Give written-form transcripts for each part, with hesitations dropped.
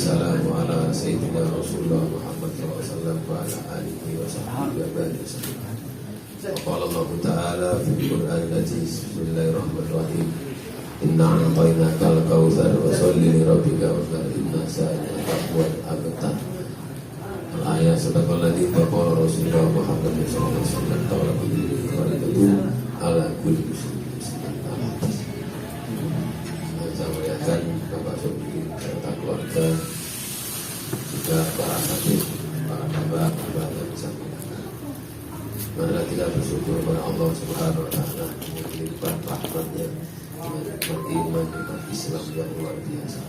wassalamu ala sayyidina Rasulullah Muhammad sallallahu alaihi wasallam wa ala alihi wa sahbihi wa sallam. Qala Allah Ta'ala fil Qur'anil Aziz, bismillahirrahmanirrahim. Inna a'tainakal kautsar wa sholli li rabbika wanhar, inna shani'aka huwal abtar. Al-ayat sadaqalladzi qala Rasulullah Muhammad sallallahu alaihi wasallam qala kullu ala kulli muslimin. Saya muliakan Bapak Sobri serta keluarga, juga para sakit, para bapak yang bisa mengatakan. Marilah kita bersyukur kepada Allah Subhanahu Wa Taala melimpah rahmatnya dengan iman Islam yang luar biasa.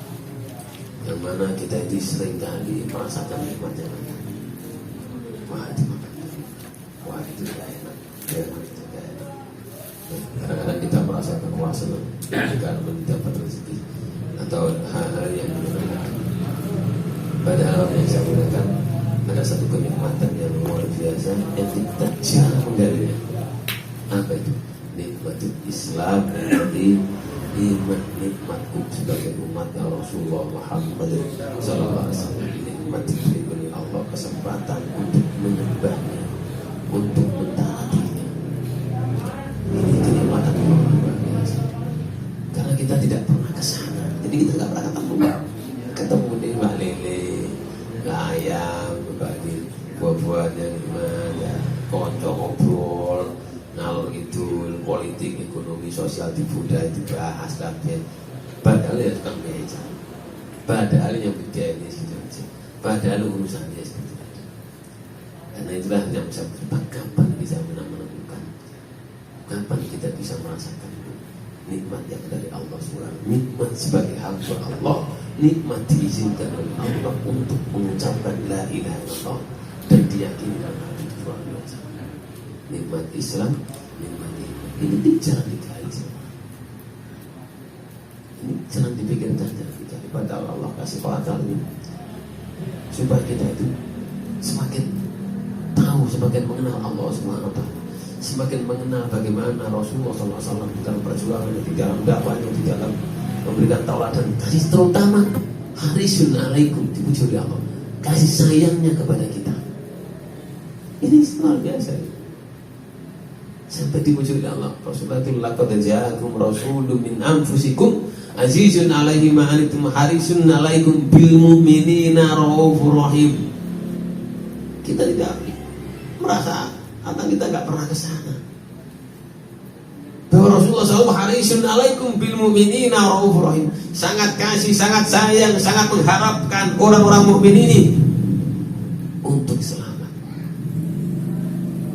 Yang mana kita itu sering kali merasakan nikmatnya. Wah itu makan, wah itu tidak enak, itu tidak enak. Kadang-kadang kita merasakan wah senang karena mendapat rezeki atau hal-hal yang menyenangkan. Padahal yang saya gunakan ada satu kenikmatan yang luar biasa yang kita jarang menggalinya. Apa itu? Nikmatul Islam, nikmatku sebagai umat Rasulullah Muhammad sallallahu alaihi wasallam. Nikmat diberi Allah kesempatan untuk menyembahnya, untuk mentaatinya. Ini kenikmatan yang luar biasa. Karena kita tidak pernah ke sana, jadi kita tidak pernah ketemu di Mbak Lele, Mbak Ayam, berbagi buah-buahan yang gimana, konco ngobrol, ngalor ngidul, politik, ekonomi, sosial dibudaya dibahas kabeh. Padahal ya tukang beca, padahal yang beda ini gitu, padahal urusannya seperti itu. Karena itulah yang bisa berdebat, kapan bisa menemukan, kapan kita bisa merasakan nikmat yang dari Allah SWT, nikmat sebagai hamba Allah, nikmat diizinkan oleh Allah untuk mengucapkan la ilaha illallah dan diyakini dalam hati luar biasa. Nikmat Islam, nikmat iman. Ini jangan dikali. Ini jangan dipikirkan, jangan dikali. Padahal Allah kasih kuasa ini supaya kita itu semakin tahu, semakin mengenal Allah SWT, semakin mengenal bagaimana Rasulullah SAW di dalam perjuangannya, di dalam dakwahnya, di dalam memberikan tauladan, kasih terutama harisun alaikum, dipuji oleh Allah, kasih sayangnya kepada kita. Ini luar biasa. Sampai dipuji oleh Allah. Rasulullah itu laqad ja'akum rasulun min anfusikum azizun alaihi ma anittum harisun alaikum bil mu'minina raufur rahim. Kita tidak merasa atau kita enggak pernah ke sana. Bahwa Rasulullah SAW harisun alaikum bil mu'minina raufur rahim. Sangat kasih, sangat sayang, sangat mengharapkan orang-orang mukmin ini untuk selamat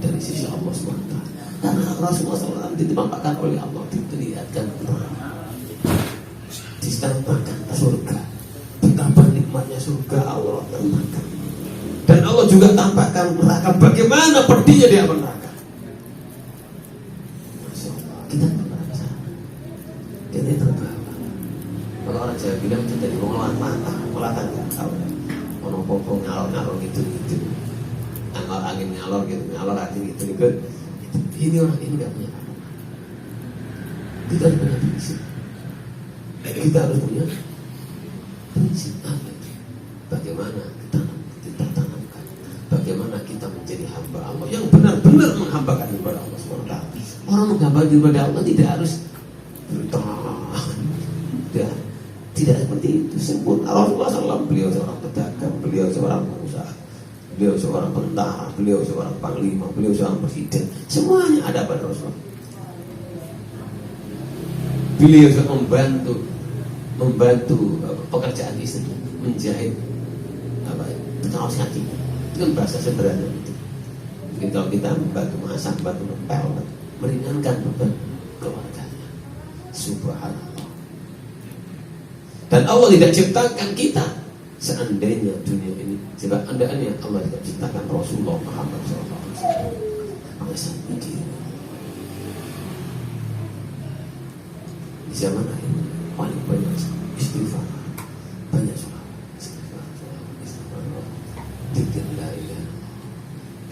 dari sisi Allah SWT. Karena Rasulullah SAW ditampakkan oleh Allah, diperlihatkan ditampakkan surga, betapa nikmatnya surga Allah tampakkan. Dan Allah juga tampakkan neraka, bagaimana pedihnya dia neraka. Masya Allah, kita pernah ke sana, kita terbawa. Kalau orang Jawa bilang kita di pengelolaan mata, melatan nggak tahu, ono popo ngalor gitu, ngalor angin ngalor gitu, ngalor angin gitu. Ini orang ini nggak punya apa-apa. Kita harus punya prinsip. Kita harus punya prinsip apa itu? Bagaimana kita tanamkan? Bagaimana kita menjadi hamba Allah yang benar-benar menghambakan kepada Allah SWT. Orang menghamba kepada Allah tidak harus tidak seperti itu. Sempurna. Rasulullah SAW, beliau seorang pedagang, beliau seorang pengusaha, beliau seorang tentara, beliau seorang panglima, beliau seorang presiden. Semuanya ada pada Rasulullah. Beliau membantu pekerjaan istri, menjahit kaos kaki. Itu kan bahasa sederhana itu. Mungkin kalau kita membantu masak, membantu ngepel, meringankan beban keluarganya. Subhanallah. Dan Allah tidak ciptakan kita seandainya dunia ini, sebab andainya Allah tidak ciptakan Rasulullah Muhammad SAW. Mengesan begini. Di zaman akhir paling banyak istighfar, banyak sholat, istighfar. Dikir la ilaha.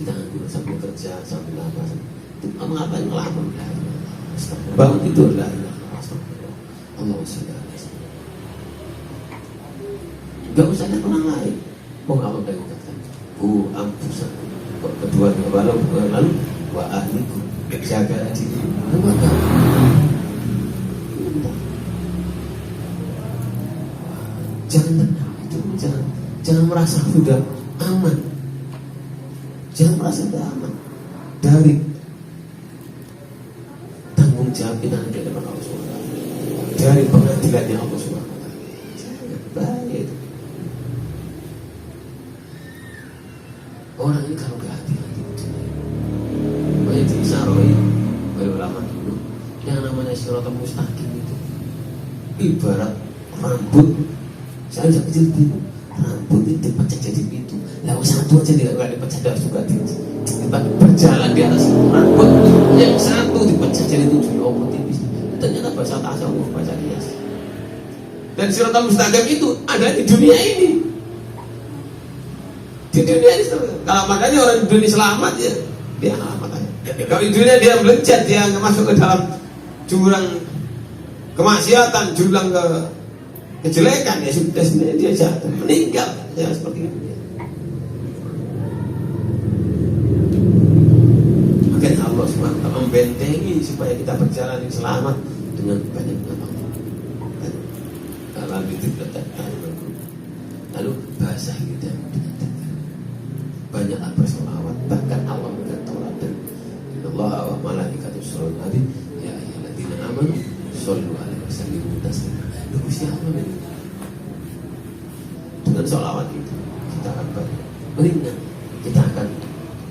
Kita nggak sambil kerja, sambil apa, mengapa ngelamun la ilaha. Astagfirullah. Bangun tidur la ilaha. Astagfirullah. Allahumma sholli ala sayyidina. Gak usah ada orang lain. Mau Allah udah katakan, ampusakum. Kedua lalu wa ahlikum, jaga diri. Maka jangan tenang itu, jangan merasa sudah aman. Jangan merasa sudah aman dari tanggung jawab kita di hadapan Allah Subhanahu wa taala, dari pengadilannya Allah Subhanahu wa taala. Jangan bahaya itu. Orang ini kalau gak hati-hati banyak disaroi oleh ulama dulu yang namanya siratal mustaqim itu ibarat rambut. Saya udah kecil bingung, rambut itu dipecah jadi pintu. Lalu satu aja tidak dipecah, harus juga berjalan di atas rambut yang satu dipecah jadi 7. Oh, tipis. Ternyata bahasa tasawuf, bahasa kias. Dan siratal mustaqim itu ada di dunia ini. Di dunia ini, kalau makanya orang di dunia selamat ya, dia selamat aja. Kalau di dunia dia melencet, dia masuk ke dalam jurang kemaksiatan, jurang kejelekan, ya sudah sebenarnya dia jatuh, meninggal ya seperti itu. Makanya Allah SWT membentengi supaya kita berjalan yang selamat dengan banyak amal. Lalu itu lalu bahasa kita banyaklah bersolawat. Bahkan Allah berkata, Allah wa malaikatu yusholluna 'alan nabi ya ayyuhalladzina amanu shollu 'alaihi wa sallimu taslima. Gusti Allah ini dengan sholawat itu kita akan beringat, kita akan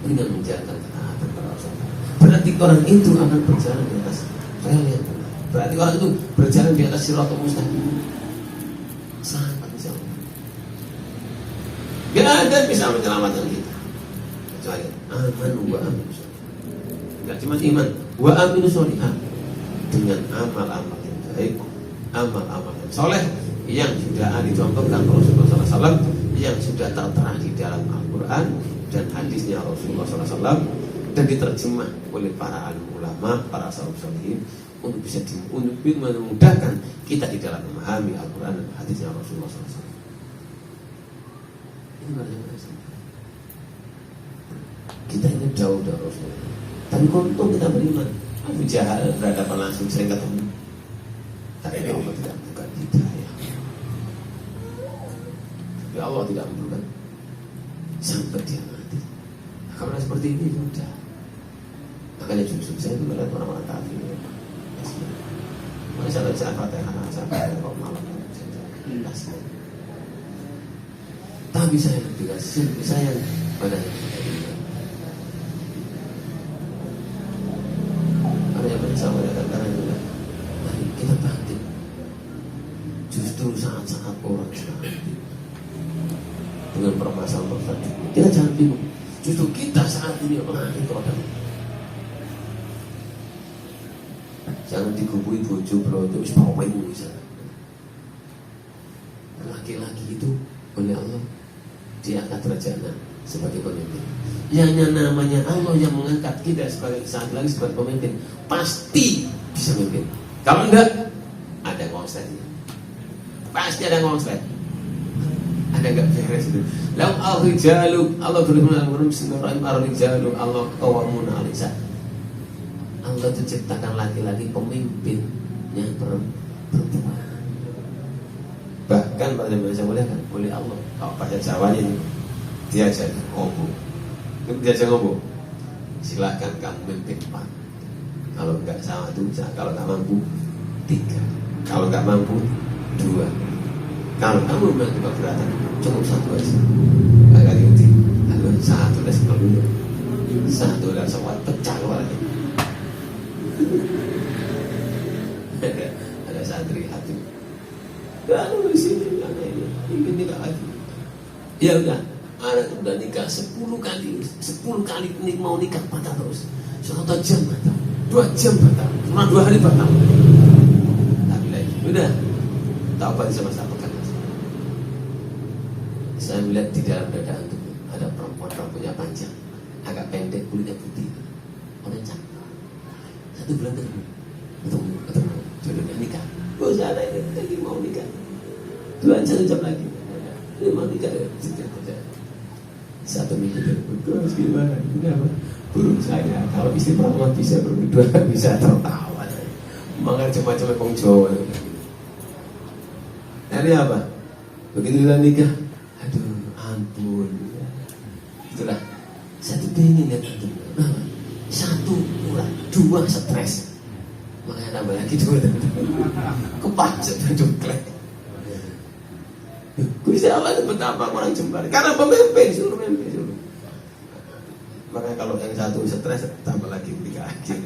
beringat menjalankan ketaatan kepada Allah. Berarti orang itu akan berjalan di atas rel yang benar. Berarti orang itu berjalan di atas siratal mustaqim. Selamat insya Allah. Gak ada bisa menyelamatkan kita kecuali aman wa amin. Gak cuma iman wa aminu sholihan, dengan amal-amal yang baik, amal-amal yang soleh yang sudah dicontohkan Rasulullah SAW, yang sudah tertera di dalam Al-Quran dan hadisnya Rasulullah SAW, dan diterjemah oleh para alim ulama, para salaf salihin, untuk bisa memudahkan kita di dalam memahami Al-Quran dan hadisnya Rasulullah SAW. Ini bagaimana? Kita ini jauh dari Rasulullah, tapi untung kita beriman. Abu Jahal berhadapan langsung sering ketemu, tapi Allah tidak bukan hidayah. Tapi Allah tidak memberikan sampai dia mati. Nah, kalau seperti ini sudah. Makanya justru saya itu melihat orang-orang kafir. Maka saya baca Fatihah, saya baca kok malam saya. Tapi saya lebih kasih sayang pada yang ada yang bersama dengan karena juga. Mari kita bangkit. Justru saat-saat orang sekarang dengan permasalahan kita jangan bingung. Justru kita saat ini menarik orang. Jangan digubui bojo blojo wis pawai bisa. Laki-laki itu oleh Allah diangkat derajatnya sebagai pemimpin. Yang namanya Allah yang mengangkat kita sebagai saat lagi sebagai pemimpin, pasti bisa memimpin. Kalau enggak, ada konsletnya. Pasti ada konslet. Ada enggak beres itu. Lalu al-rijalu, Allah berfirman dalam Bismillahirrahmanirrahim, ar-rijalu Allah qawwamuna 'alal nisa. Allah itu ciptakan laki-laki pemimpinnya perempuan. Bahkan pada zaman saya mulia kan oleh Allah. Kalau bahasa Jawanya ini dia jadi ngobrol. Diajak ngobrol. Silakan kamu memimpin 4. Kalau enggak sama 2, kalau enggak mampu 3. Kalau enggak mampu 2. Kalau kamu memang keberatan cukup 1 aja. Agak tinggi. Lalu 1 udah sebelumnya. 1 udah sempat pecah lagi. Ada santri hati. Lalu di sini ingin nikah lagi. Ya udah, anak udah nikah 10 kali mau nikah batal terus. 1 jam batal, 2 jam batal, cuma 2 hari batal. Tapi lagi, udah tahu apa sama siapa kan? Saya melihat di dalam dada itu ada perempuan rambutnya panjang, agak pendek, kulitnya putih, orang cantik. 1 bulan ketemu jodohnya nikah. Gue sana ini lagi mau nikah. 2 jam lagi. Memang tidak percaya. Satu minggu terus gimana? Ini apa? Burung saya kalau istri perempuan bisa berdua bisa tertawa. Makanya cuma-cuma Kong Jawa. Ini apa? Begitu kita nikah, aduh ampun. Itulah satu pengen ya tentu. Satu kurang, dua stres. Makanya tambah lagi dua. Kepacet berjuklek. Gusti Allah itu betapa orang Jember. Karena pemimpin suruh memimpin suruh. Makanya kalau yang satu stres tambah lagi tiga akhir.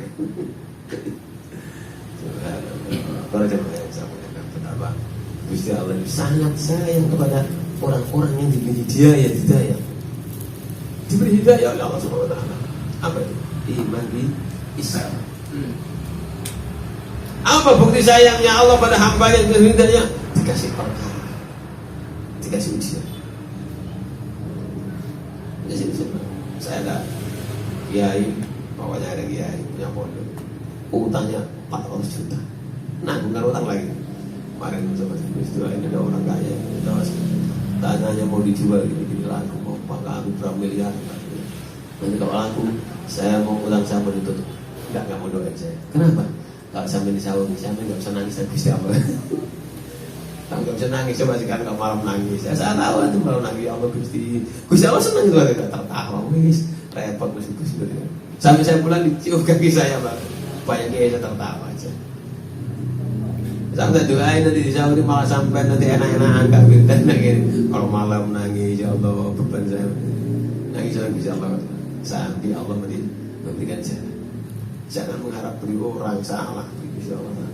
Para jemaah yang saya muliakan, betapa Gusti Allah sangat sayang kepada orang-orang yang diberi hidayah. Diberi hidayah oleh Allah Subhanahu wa taala. Apa itu? Iman di Islam. Apa bukti sayangnya Allah pada hamba yang diberi hidayah? Dikasih perkara. Dikasih ujian. Saya ada kiai, pokoknya ada kiai punya pondok, utangnya 400 juta. Nah, bukan utang lagi. Kemarin sama itu ini ada orang kaya, tanahnya mau dijual gini laku, mau pakai aku berapa miliar. Nanti kalau laku, saya mau utang sama ditutup. Enggak mau doain saya. Kenapa? Kalau sampai di sawah, sampai nggak bisa nangis habis apa? Kalau nggak bisa nangis, coba sekarang kalau malam nangis. Saya tahu itu malam nangis, ya Allah Gusti Allah senang juga tidak tertawa, wis repot Gusti. Sampai saya pulang dicium kaki saya bang, banyak dia saya tertawa aja. Sampai doain nanti di sahur malah sampai nanti enak-enakan nggak bintang lagi. Kalau malam nangis, ya Allah beban saya nangis saya bisa Allah sampai Allah memberikan jalan. Jangan mengharap beri orang salah, bisa Allah.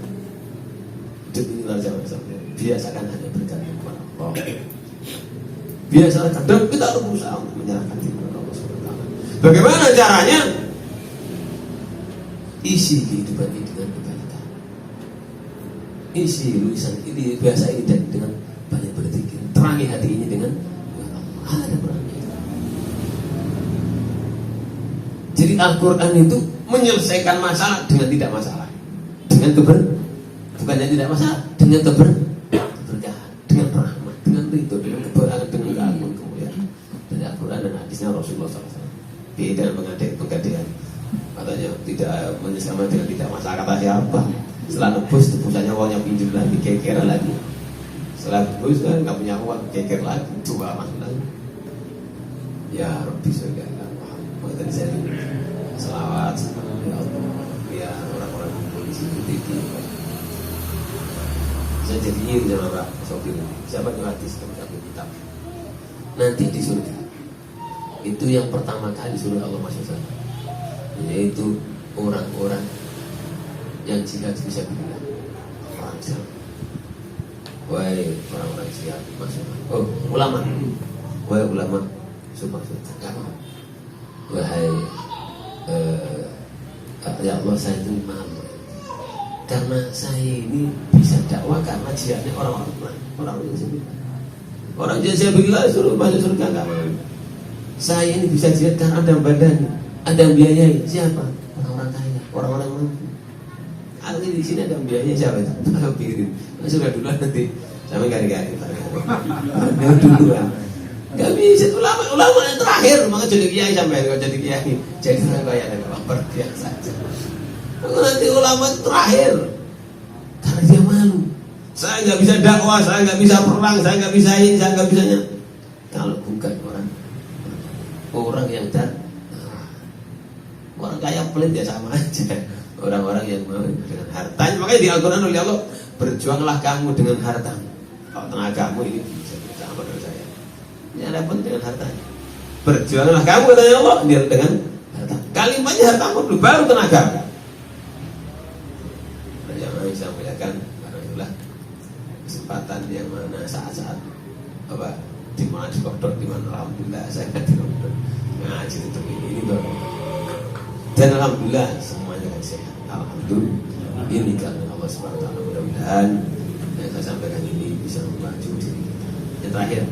Hidup ini lah jangan sampai. Biasakan hanya berkat kepada Allah. Biasakan dan kita harus berusaha untuk menyerahkan diri kepada Allah SWT. Bagaimana caranya? Isi kehidupan ini dengan kebaikan. Isi lukisan ini biasa ini dengan banyak berzikir. Terangi hati ini dengan Allah. Ada perannya. Jadi Al-Quran itu menyelesaikan masalah dengan tidak masalah, dengan bukannya tidak masalah, dengan keberkahan, dengan rahmat, dengan ridho, dengan keberangan, dengan keagungan, kemuliaan. Dari Al-Quran dan hadisnya Rasulullah SAW. Beda dengan penggadean. Katanya tidak menyesama dengan tidak masalah, kata siapa? Setelah nebus tebusannya uangnya pinjam lagi, keker lagi. Setelah nebus kan nggak punya uang, keker lagi, coba masuk lagi. Ya Rabbi Subhanahu wa ta'ala, saya selawat ya Allah, ya orang-orang polisi itu saya jadi iri sama Pak Sopir. Siapa yang hadis tentang kitab nanti di surga itu yang pertama kali surga Allah masuk sana, yaitu orang-orang yang jihad bisa bilang orang Islam. Wahai orang-orang jihad masuk. Oh ulama, wahai ulama masuk. Wahai ya Allah, saya itu malu karena saya ini bisa dakwah karena jihadnya orang yang saya bilang. Orang yang saya bilang suruh masuk surga enggak mau. Saya ini bisa jihad karena ada badan, ada biayai. Siapa? Orang-orang kaya, orang-orang mampu. Kalau di sini ada biayai siapa itu? Pak Pirin. Sudah dulu nanti sampai kali-kali. Ya duluan. Gak bisa, ulama yang terakhir. Maka jadi kiai sampai kalau jadi kiai jadi kayak ada lapar biasa saja. Nanti ulama terakhir karena dia malu. Saya nggak bisa dakwah, saya nggak bisa perang, saya nggak bisa ini, saya nggak bisanya. Kalau bukan orang yang orang kaya pelit ya sama aja. Orang-orang yang mau dengan hartanya. Makanya di Al-Quran oleh Allah, berjuanglah kamu dengan hartamu. Kalau tenagamu ini bisa sama dengan saya. Ini ada pun dengan hartanya. Berjuanglah kamu katanya Allah dia dengan harta. Kalimatnya hartamu dulu baru tenaga. Nah, yang saya muliakan karena itulah kesempatan yang mana saat-saat apa di mana di kodok, di mana alhamdulillah saya nggak di kodok ngaji untuk ini baru. Dan alhamdulillah semuanya kan sehat. Alhamdulillah ini karena Allah Subhanahu wa taala. Mudah-mudahan yang saya sampaikan ini bisa membantu diri kita. Yang terakhir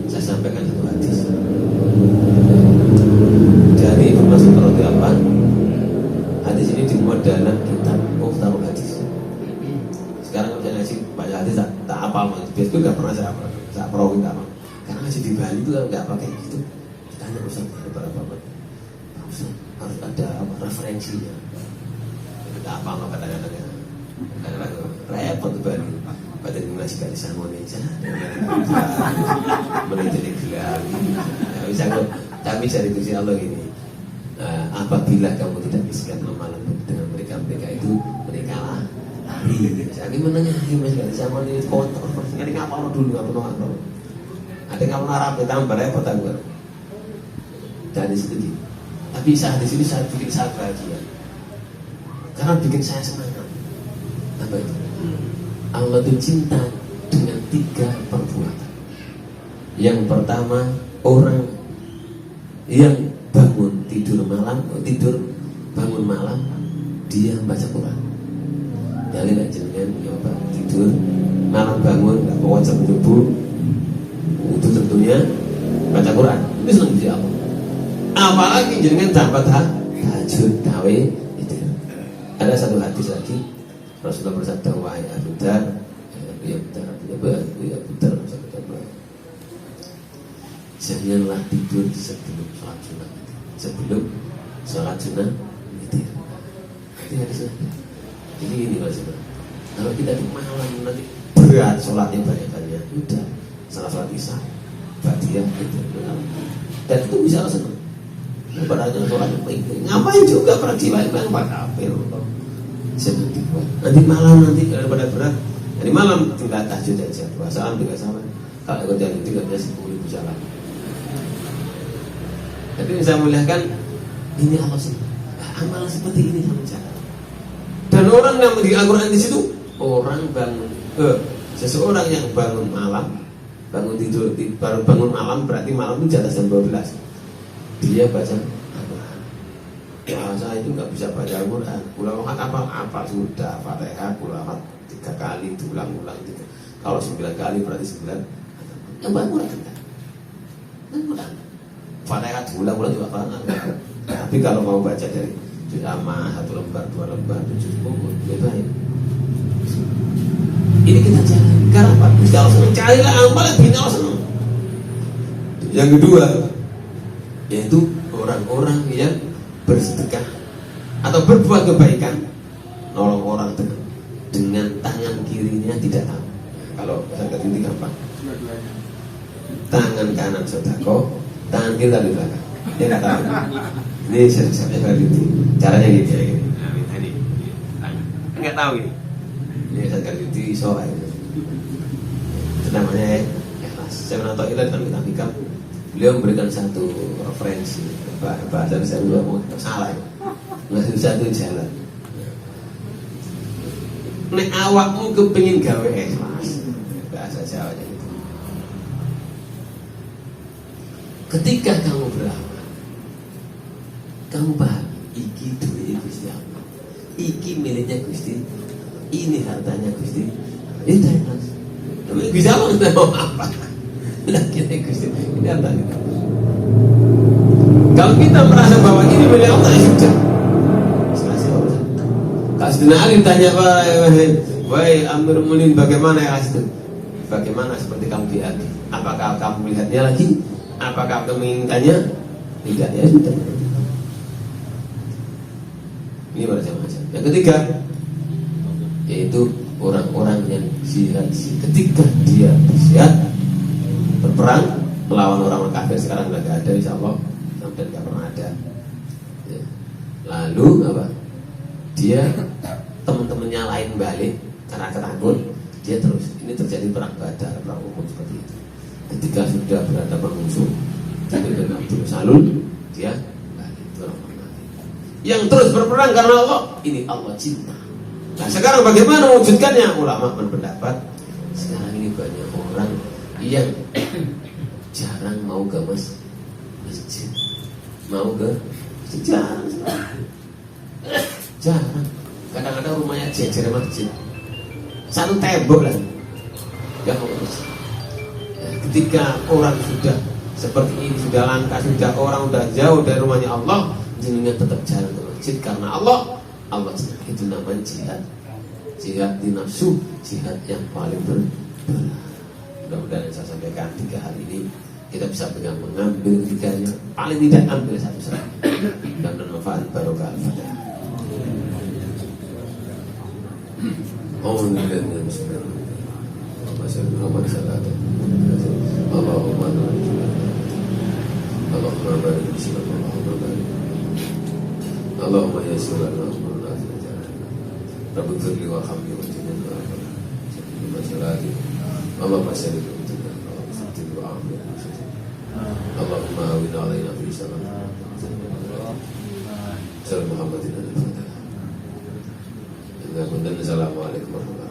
saya sampaikan satu hadis dari Ibnu Mas'ud radhiyallahu anhu. Hadis ini dimuat dalam kitab Mukhtarul Hadis. Sekarang kalau saya ngaji banyak hadis tak hafal, biasanya nggak pernah saya hafal. tak perawi nggak mau. Karena ngaji di Bali itu nggak pakai gitu. Ditanya Ustaz para bapak, Ustaz harus ada referensinya. Tidak apa kata-katanya. Kadang-kadang repot tuh Bali. Pada ngaji dari Samoneja, menjadi gelar. Bisa kok. Tapi cari Gusti Allah ini. Apabila kamu tidak bisa memalam dengan mereka itu, mereka lah lari. Saya menengahi mas dari Samoneja kotor. Ini ngapa dulu nggak perlu. Ada yang kamu harap tambah repot aku. Dari situ gitu. Tapi saat di sini saya bikin saya bahagia. Karena bikin saya semangat. Apa itu? Allah itu cinta dengan 3 perbuatan. Yang pertama, orang yang bangun malam dia baca Quran. Jadi nggak jenengan ya apa tidur malam bangun nggak mau jam subuh itu tentunya baca Quran. Itu senang di Allah. Apalagi jenengan dapat tahajud tawe itu. Ada satu hadis lagi Rasulullah bersabda wahai Abu Dzar ya benar janganlah tidur sebelum sholat sunat. Sebelum sholat sunat itu hadisnya. Jadi ini maksudnya. Kalau kita di malam nanti berat sholatnya banyak-banyak, udah salah sholat isya, ba'diyah itu. Dan itu bisa langsung. Pada aja sholat ngapain juga perjiwaan pak kafir. Jangan dibuat. Nanti malam daripada berat. Jadi malam tinggal tahajud aja. Puasaan juga sama. Kalau ikut jadi 13.000 jalan. Tapi saya muliakan ini Allah sih. Amal seperti ini sama cara. Dan orang yang di Al-Quran di situ orang seseorang yang bangun malam, bangun tidur, baru bangun malam berarti malam itu di atas jam 12. Dia baca Al-Quran. Saya itu nggak bisa baca Al-Quran. Kulawahat apa sudah Fatihah kulawahat 3 kali diulang-ulang 3. Kalau 9 kali berarti 9. Yang bangun kan? Bangun. Fatihah diulang-ulang juga kan. Tapi kalau mau baca dari lama 1 lembar, 2 lembar, 7 buku, lebih baik. Ini kita jalan. Karena apa? Kalau senang carilah amal yang bikin Allah senang. Yang kedua, yaitu orang-orang yang bersedekah atau berbuat kebaikan, nolong orang dengan tangan kirinya tidak tahu. Kalau zakat ini gampang. Tangan kanan sedekah, tangan kiri di belakang. Dia nggak tahu. Ini saya itu caranya gitu ya. Ini nggak tahu ini. Ini zakat itu soal itu namanya ikhlas. Saya menonton ikhlas kan kita pikir beliau memberikan satu referensi bahasa saya juga mau salah ya. Ngasih satu jalan. Nek awakmu kepengin gawe ikhlas bahasa Jawanya itu. Ketika kamu beramal, kamu paham iki duwe Gusti Allah. Iki miliknya Gusti. Ini hartanya Gusti. Itu ikhlas. Bisa mau apa? Lagi Gusti. Ini hartanya. Kalau kita merasa bahwa ini milik Allah ya sudah. Selesai urusan. Kalau Sayyidina Ali tanya wahai Amirul Mukminin bagaimana ya itu? Bagaimana seperti kamu diadu? Apakah kamu melihatnya lagi? Apakah kamu menginginkannya? Tidak ya sudah. Ini macam-macam. Yang ketiga yaitu orang-orang yang jihad. Ketika dia berjihad berperang melawan orang kafir sekarang sudah tidak ada insya Allah sampai tidak pernah ada ya. Lalu apa dia teman-temannya lain balik karena ketakut dia terus ini terjadi perang Badar perang Uhud seperti itu. Ketika sudah berhadapan musuh dengan Abdul Salul dia balik yang terus berperang karena Allah ini Allah cinta. Nah sekarang bagaimana mewujudkannya? Ulama berpendapat sekarang ini banyak orang yang jarang mau ke masjid, mau ke masjid jarang. Kadang-kadang rumahnya jejer masjid, satu tembok lah, nggak mau ke masjid. Nah, ketika orang sudah seperti ini, sudah langka, sudah orang sudah jauh dari rumahnya Allah, jenengan tetap jalan ke masjid karena Allah senang. Itu namanya jihad di nafsu, jihad yang paling berat. Mudah-mudahan yang saya sampaikan 3 hari ini kita bisa pegang mengambil ketiganya, paling tidak ambil satu saja dan bermanfaat barokah al-Fatihah. Allahumma Allahumma ya Subhanallah Rabbi firli wa hamdi wa jinnan wa masyarakat Allahumma salli wa sallim wa amin Allahumma awin alaina fi salam Salam Muhammadin al-Fatihah. Assalamualaikum warahmatullahi wabarakatuh.